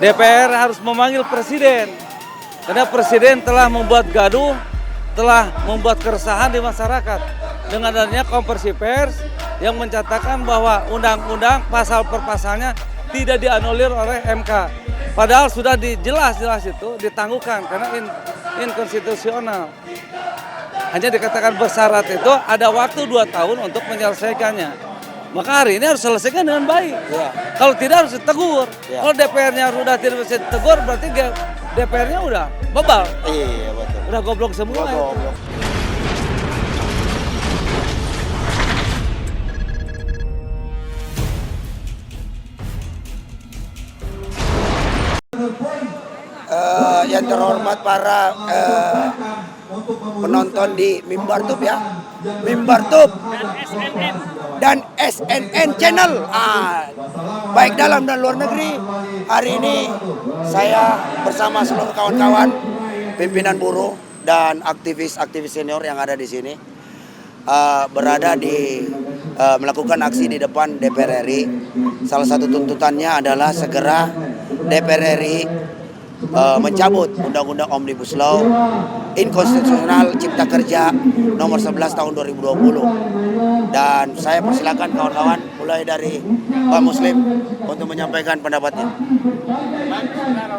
DPR harus memanggil presiden. Karena presiden telah membuat gaduh, telah membuat keresahan di masyarakat. Dengan adanya konversi pers yang mencatatkan bahwa undang-undang pasal per pasalnya tidak dianulir oleh MK. Padahal sudah jelas-jelas itu ditangguhkan karena inkonstitusional. Hanya dikatakan bersyarat itu ada waktu 2 tahun untuk menyelesaikannya. Maka hari ini harus selesaikan dengan baik. Ya. Kalau tidak harus ditegur. Ya. Kalau DPR-nya sudah tidak bisa ditegur berarti DPR-nya udah bebal. Iya betul. Udah goblok semua. Udah goblok. Yang terhormat para penonton di Mimbar Tube ya, Mimbar Tube dan SNN Channel, baik dalam dan luar negeri. Hari ini saya bersama seluruh kawan-kawan pimpinan buruh dan aktivis-aktivis senior yang ada di sini berada di melakukan aksi di depan DPR RI. Salah satu tuntutannya adalah segera DPR RI mencabut Undang-Undang Omnibus Law inkonstitusional Cipta Kerja nomor 11 tahun 2020. Dan saya persilakan kawan-kawan mulai dari Pak Muslim untuk menyampaikan pendapatnya.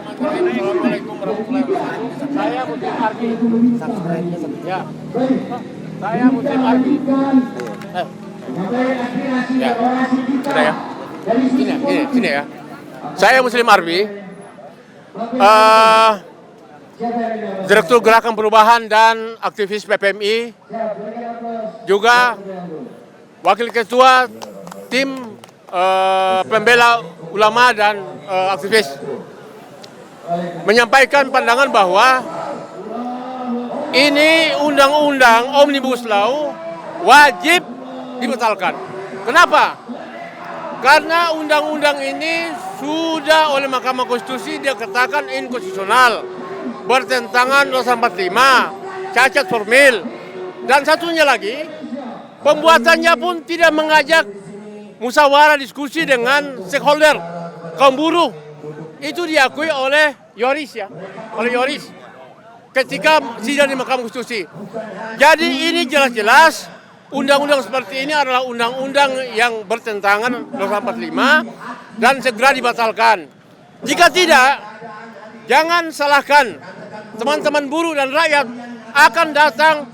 Assalamualaikum warahmatullahi wabarakatuh. Saya Muslim Arbi. Ya. Saya Muslim Arbi. Ya. Sudah ya. Sini ya. Saya Muslim Arbi. Direktur Gerakan Perubahan dan aktivis PPMI, juga wakil ketua tim pembela ulama dan aktivis, menyampaikan pandangan bahwa ini undang-undang Omnibus Law wajib dibatalkan. Kenapa? Karena undang-undang ini sudah oleh Mahkamah Konstitusi dikatakan inkonstitusional, bertentangan 245, cacat formil, dan satunya lagi, pembuatannya pun tidak mengajak musyawarah diskusi dengan stakeholder, kaum buruh. Itu diakui oleh Yoris ya, oleh Yoris ketika sidang di Mahkamah Konstitusi. Jadi ini jelas-jelas undang-undang seperti ini adalah undang-undang yang bertentangan 245 dan segera dibatalkan. Jika tidak, jangan salahkan teman-teman buruh dan rakyat akan datang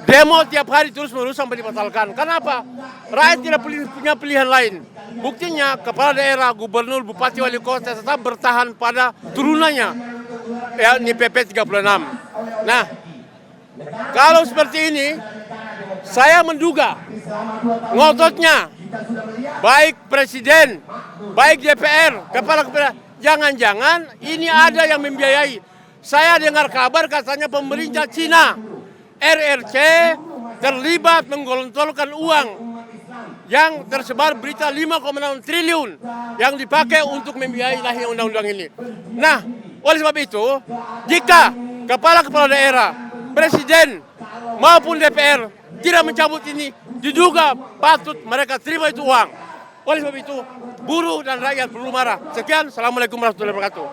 demo tiap hari terus-menerus sampai dibatalkan. Kenapa? Rakyat tidak punya pilihan lain. Buktinya kepala daerah, gubernur, bupati, wali kota tetap bertahan pada turunannya, yakni PP 36. Nah, kalau seperti ini, saya menduga ngototnya baik presiden, baik DPR, kepala jangan-jangan ini ada yang membiayai. Saya dengar kabar katanya pemerintah Cina, RRC, terlibat menggelontorkan uang yang tersebar berita 5,6 triliun yang dipakai untuk membiayai lahirnya undang-undang ini. Nah, oleh sebab itu, jika kepala daerah, presiden maupun DPR tidak mencabut ini, diduga patut mereka terima itu uang. Oleh sebab itu, buruh dan rakyat perlu marah. Sekian, Assalamualaikum warahmatullahi wabarakatuh.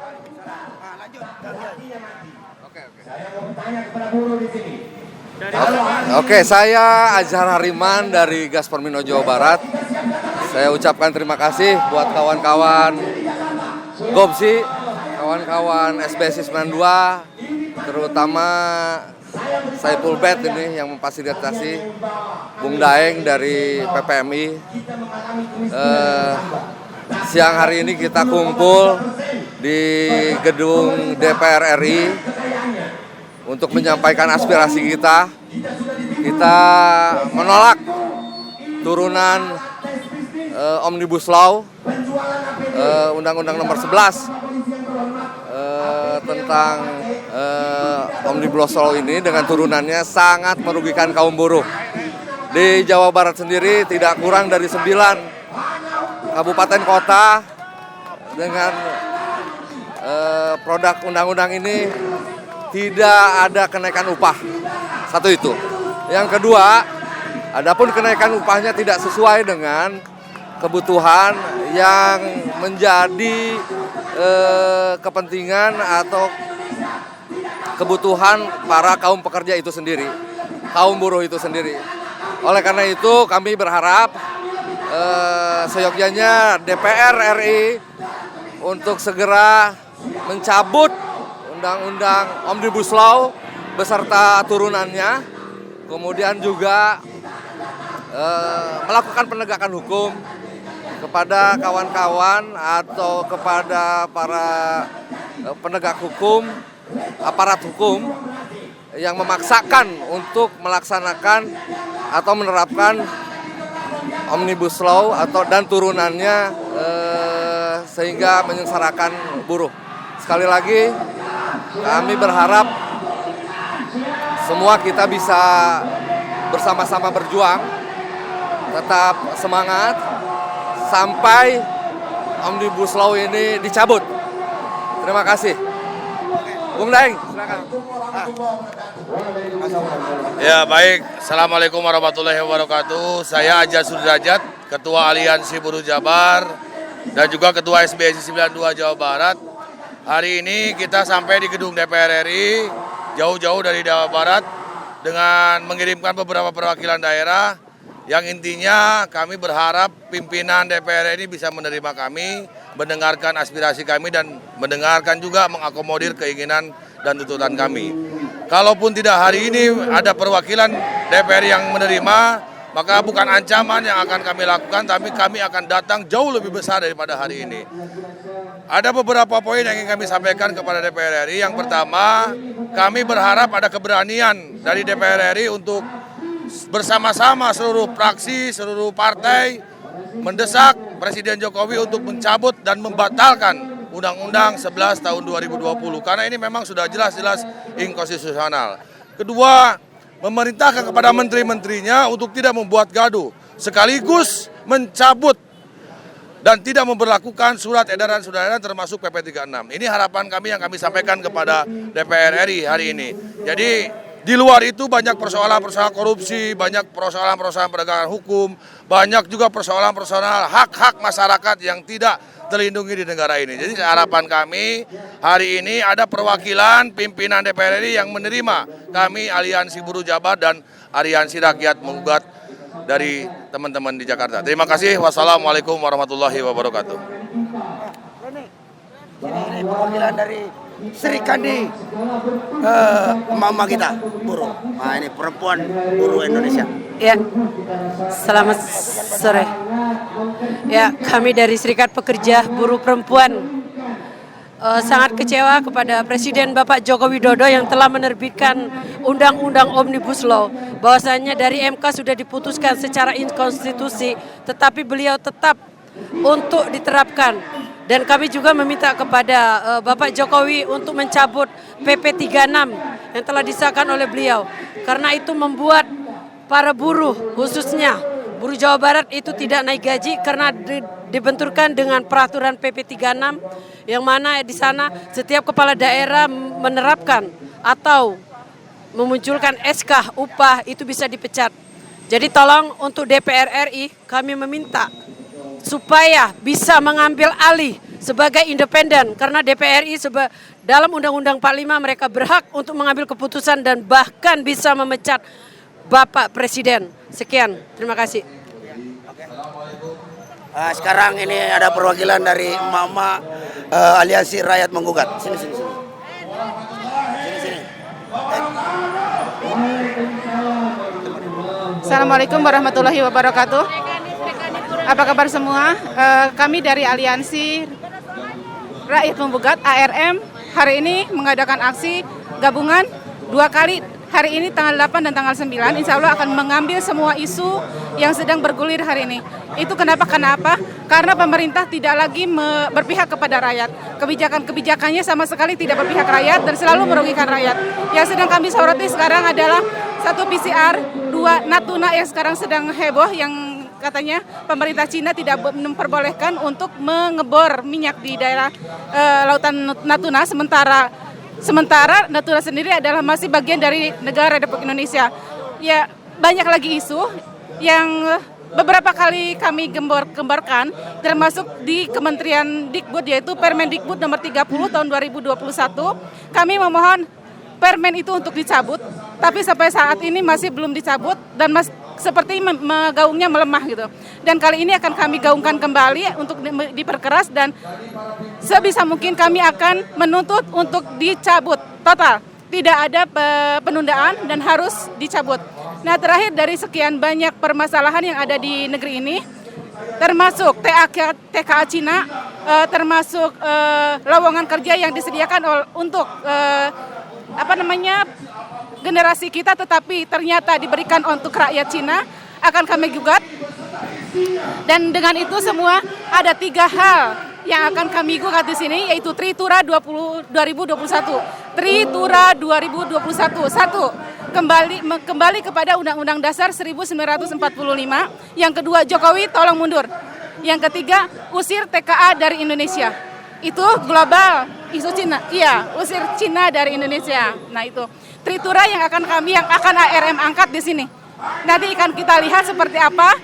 Oke, saya Azhar Hariman dari Gas Permino Jawa Barat. Saya ucapkan terima kasih buat kawan-kawan Gopsi, kawan-kawan SBSI 92, terutama Saiful Bet ini yang memfasilitasi, Bung Daeng dari PPMI. Siang hari ini kita kumpul di gedung DPR RI untuk menyampaikan aspirasi kita. Kita menolak turunan Omnibus Law, Undang-Undang nomor 11 tentang Omnibus Law ini dengan turunannya sangat merugikan kaum buruh. Di Jawa Barat sendiri tidak kurang dari 9 kabupaten kota dengan produk undang-undang ini tidak ada kenaikan upah. Satu itu. Yang kedua, adapun kenaikan upahnya tidak sesuai dengan kebutuhan yang menjadi kepentingan atau kebutuhan para kaum pekerja itu sendiri, kaum buruh itu sendiri. Oleh karena itu kami berharap seyogyanya DPR RI untuk segera mencabut Undang-Undang Omnibus Law beserta turunannya, kemudian juga melakukan penegakan hukum kepada kawan-kawan atau kepada para penegak hukum, aparat hukum yang memaksakan untuk melaksanakan atau menerapkan Omnibus Law dan turunannya sehingga menyengsarakan buruh. Sekali lagi kami berharap semua kita bisa bersama-sama berjuang, tetap semangat sampai Omnibus Law ini dicabut. Terima kasih. Bung Daeng, silakan. Ya baik, Assalamualaikum warahmatullahi wabarakatuh. Saya Ajar Sudrajat, Ketua Aliansi Buruh Jabar dan juga Ketua SBSI 92 Jawa Barat. Hari ini kita sampai di gedung DPR RI jauh-jauh dari Jawa Barat dengan mengirimkan beberapa perwakilan daerah yang intinya kami berharap pimpinan DPR ini bisa menerima kami, mendengarkan aspirasi kami dan mendengarkan juga mengakomodir keinginan dan tuntutan kami. Kalaupun tidak hari ini ada perwakilan DPR yang menerima, maka bukan ancaman yang akan kami lakukan, tapi kami akan datang jauh lebih besar daripada hari ini. Ada beberapa poin yang ingin kami sampaikan kepada DPR RI. Yang pertama, kami berharap ada keberanian dari DPR RI untuk bersama-sama seluruh fraksi, seluruh partai mendesak Presiden Jokowi untuk mencabut dan membatalkan Undang-Undang 11 tahun 2020 karena ini memang sudah jelas-jelas inkonstitusional. Kedua, memerintahkan kepada menteri-menterinya untuk tidak membuat gaduh, sekaligus mencabut dan tidak memberlakukan surat edaran termasuk PP 36. Ini harapan kami yang kami sampaikan kepada DPR RI hari ini. Jadi di luar itu banyak persoalan-persoalan korupsi, banyak persoalan-persoalan penegakan hukum, banyak juga persoalan-persoalan hak-hak masyarakat yang tidak terlindungi di negara ini. Jadi harapan kami hari ini ada perwakilan pimpinan DPR RI yang menerima kami Aliansi Buruh Jabar dan Aliansi Rakyat Menggugat dari teman-teman di Jakarta. Terima kasih. Wassalamualaikum warahmatullahi wabarakatuh. Ini perwakilan dari Sri Kandi, mama kita buruh. Nah, ini perempuan buruh Indonesia. Ya, selamat sore. Ya, kami dari Serikat Pekerja Buruh Perempuan sangat kecewa kepada Presiden Bapak Joko Widodo yang telah menerbitkan Undang-Undang Omnibus Law. Bahwasanya dari MK sudah diputuskan secara inkonstitusi, tetapi beliau tetap untuk diterapkan. Dan kami juga meminta kepada Bapak Jokowi untuk mencabut PP 36 yang telah disahkan oleh beliau. Karena itu membuat para buruh, khususnya buruh Jawa Barat itu tidak naik gaji karena dibenturkan dengan peraturan PP 36 yang mana di sana setiap kepala daerah menerapkan atau memunculkan SK upah itu bisa dipecat. Jadi tolong untuk DPR RI kami meminta supaya bisa mengambil alih sebagai independen karena DPR RI dalam Undang-Undang 45 mereka berhak untuk mengambil keputusan dan bahkan bisa memecat Bapak Presiden. Sekian, terima kasih. Sekarang ini ada perwakilan dari Mama Aliansi Rakyat Menggugat. Sini. Assalamualaikum warahmatullahi wabarakatuh. Apa kabar semua? Kami dari Aliansi Rakyat Menggugat ARM hari ini mengadakan aksi gabungan 2 kali. Hari ini tanggal 8 dan tanggal 9 insya Allah akan mengambil semua isu yang sedang bergulir hari ini. Itu kenapa? Karena pemerintah tidak lagi berpihak kepada rakyat. Kebijakannya sama sekali tidak berpihak rakyat dan selalu merugikan rakyat. Yang sedang kami soroti sekarang adalah 1 PCR, 2 Natuna yang sekarang sedang heboh yang katanya pemerintah Cina tidak memperbolehkan untuk mengebor minyak di daerah lautan Natuna sementara Natuna sendiri adalah masih bagian dari negara Republik Indonesia. Ya, banyak lagi isu yang beberapa kali kami gembarkan, termasuk di Kementerian Dikbud, yaitu Permendikbud nomor 30 tahun 2021, kami memohon permen itu untuk dicabut, tapi sampai saat ini masih belum dicabut dan seperti gaungnya melemah gitu. Dan kali ini akan kami gaungkan kembali untuk diperkeras dan sebisa mungkin kami akan menuntut untuk dicabut total. Tidak ada penundaan dan harus dicabut. Nah, terakhir dari sekian banyak permasalahan yang ada di negeri ini, termasuk TKA Cina, termasuk lowongan kerja yang disediakan untuk generasi kita, tetapi ternyata diberikan untuk rakyat Cina, akan kami gugat. Dan dengan itu semua ada 3 hal yang akan kami gugat di sini, yaitu Tritura 2021. Tritura 2021. 1. Kembali kepada Undang-Undang Dasar 1945. Yang kedua, Jokowi tolong mundur. Yang ketiga, usir TKA dari Indonesia. Itu global, isu Cina. Iya, usir Cina dari Indonesia. Nah, itu Tritura yang akan ARM angkat di sini. Nanti akan kita lihat seperti apa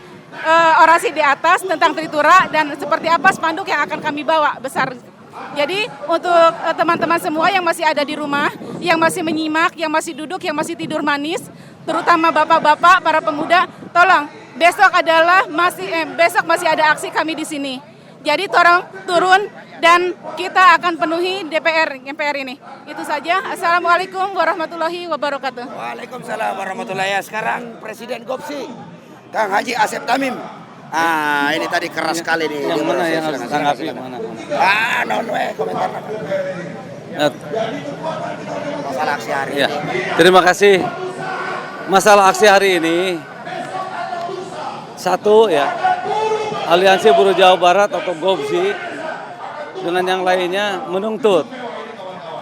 orasi di atas tentang Tritura dan seperti apa spanduk yang akan kami bawa besar. Jadi untuk teman-teman semua yang masih ada di rumah, yang masih menyimak, yang masih duduk, yang masih tidur manis, terutama bapak-bapak, para pemuda, tolong besok masih ada aksi kami di sini. Jadi tolong turun dan kita akan penuhi MPR ini. Itu saja. Assalamualaikum warahmatullahi wabarakatuh. Waalaikumsalam warahmatullahi wabarakatuh. Sekarang Presiden Gopsi, Kang Haji Asep Tamim. Ini tadi keras sekali nih. Yang mana yang harus ditanggapi? Mana? Komentar. Masalah aksi hari Ya, ini. terima kasih. Masalah aksi hari ini, satu ya, Aliansi Buruh Jawa Barat atau GOBSI dengan yang lainnya menuntut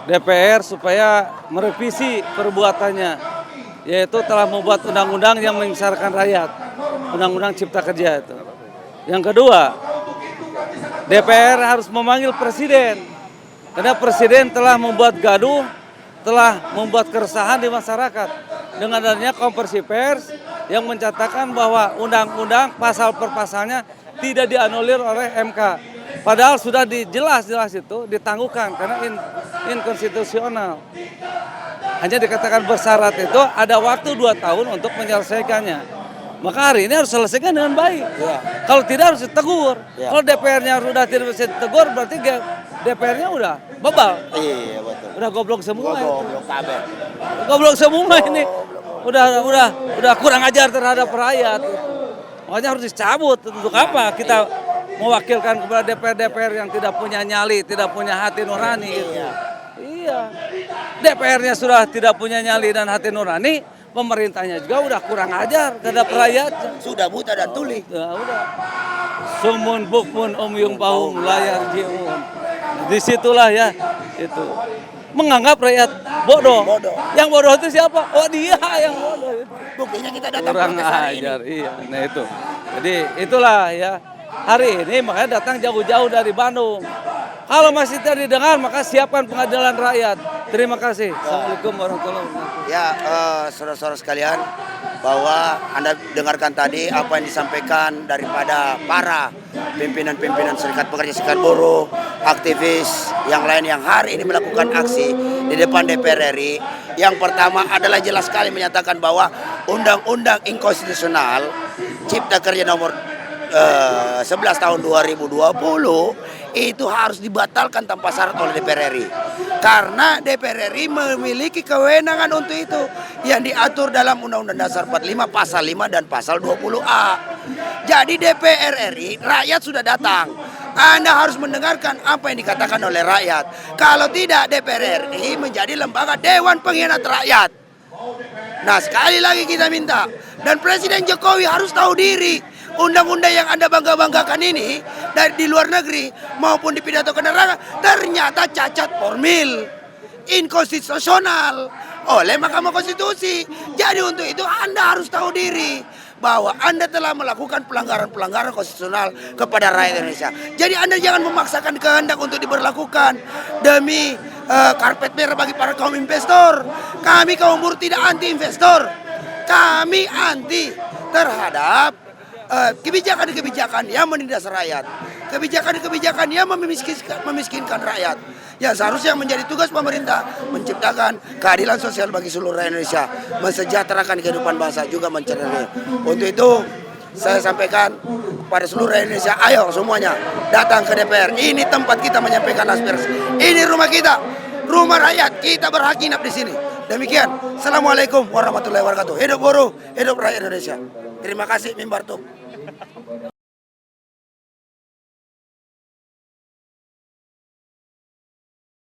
DPR supaya merevisi perbuatannya, yaitu telah membuat undang-undang yang menyengsarakan rakyat, undang-undang Cipta Kerja itu. Yang kedua, DPR harus memanggil Presiden, karena Presiden telah membuat gaduh, telah membuat keresahan di masyarakat dengan adanya konversi pers yang mencatatkan bahwa undang-undang pasal per pasalnya tidak dianulir oleh MK. Padahal sudah jelas-jelas itu ditangguhkan karena inkonstitusional. Hanya dikatakan bersyarat itu ada waktu 2 tahun untuk menyelesaikannya. Maka hari ini harus selesaikan dengan baik. Ya. Kalau tidak harus ditegur. Ya. Kalau DPR-nya sudah tidak bisa ditegur, berarti DPR-nya udah bebal. Iya, betul. Udah goblok semua itu. Goblok kabeh. Goblok semua ini. Udah kurang ajar terhadap rakyat. Makanya harus dicabut. Untuk apa kita mewakilkan kepada DPR yang tidak punya nyali, tidak punya hati nurani. Iya. DPR-nya sudah tidak punya nyali dan hati nurani, pemerintahnya juga udah kurang ajar terhadap rakyat. Sudah buta dan tuli. Ya udah. Sumun bukmun umyung pahum layar jiun. Disitulah ya itu. Menganggap rakyat bodoh. Yang bodoh itu siapa? Oh, dia yang bodoh. Buktinya kita datang Kurang protes hari ajar, iya. Nah itu. Jadi itulah ya. Hari ini makanya datang jauh-jauh dari Bandung. Kalau masih tidak didengar, maka siapkan pengadilan rakyat. Terima kasih. Assalamualaikum warahmatullahi wabarakatuh. Ya, saudara-saudara sekalian, bahwa Anda dengarkan tadi apa yang disampaikan daripada para pimpinan-pimpinan serikat pekerja, serikat buruh, aktivis yang lain yang hari ini melakukan aksi di depan DPR RI. Yang pertama adalah jelas sekali menyatakan bahwa undang-undang inkonstitusional Cipta Kerja nomor 11 tahun 2020 itu harus dibatalkan tanpa syarat oleh DPR RI. Karena DPR RI memiliki kewenangan untuk itu yang diatur dalam Undang-Undang Dasar 45 pasal 5 dan pasal 20A. Jadi DPR RI, rakyat sudah datang. Anda harus mendengarkan apa yang dikatakan oleh rakyat. Kalau tidak, DPR RI menjadi lembaga Dewan Pengkhianat Rakyat. Nah, sekali lagi kita minta, dan Presiden Jokowi harus tahu diri. Undang-undang yang Anda bangga-banggakan ini dari di luar negeri maupun di pidato kenegaraan ternyata cacat formil, inkonstitusional oleh Mahkamah Konstitusi. Jadi untuk itu Anda harus tahu diri bahwa Anda telah melakukan pelanggaran-pelanggaran konstitusional kepada rakyat Indonesia. Jadi Anda jangan memaksakan kehendak untuk diberlakukan demi karpet merah bagi para kaum investor. Kami kaum buruh tidak anti investor. Kami anti terhadap kebijakan-kebijakan yang menindas rakyat, kebijakan-kebijakan yang memiskinkan rakyat. Ya seharusnya menjadi tugas pemerintah menciptakan keadilan sosial bagi seluruh rakyat Indonesia, mensejahterakan kehidupan bangsa juga mencerdaskan. Untuk itu saya sampaikan pada seluruh rakyat Indonesia, ayo semuanya datang ke DPR. Ini tempat kita menyampaikan aspirasi. Ini rumah kita, rumah rakyat. Kita berhak hinap di sini. Demikian. Assalamualaikum warahmatullahi wabarakatuh. Hidup buruh, hidup rakyat Indonesia. Terima kasih, Mimbar Tuk.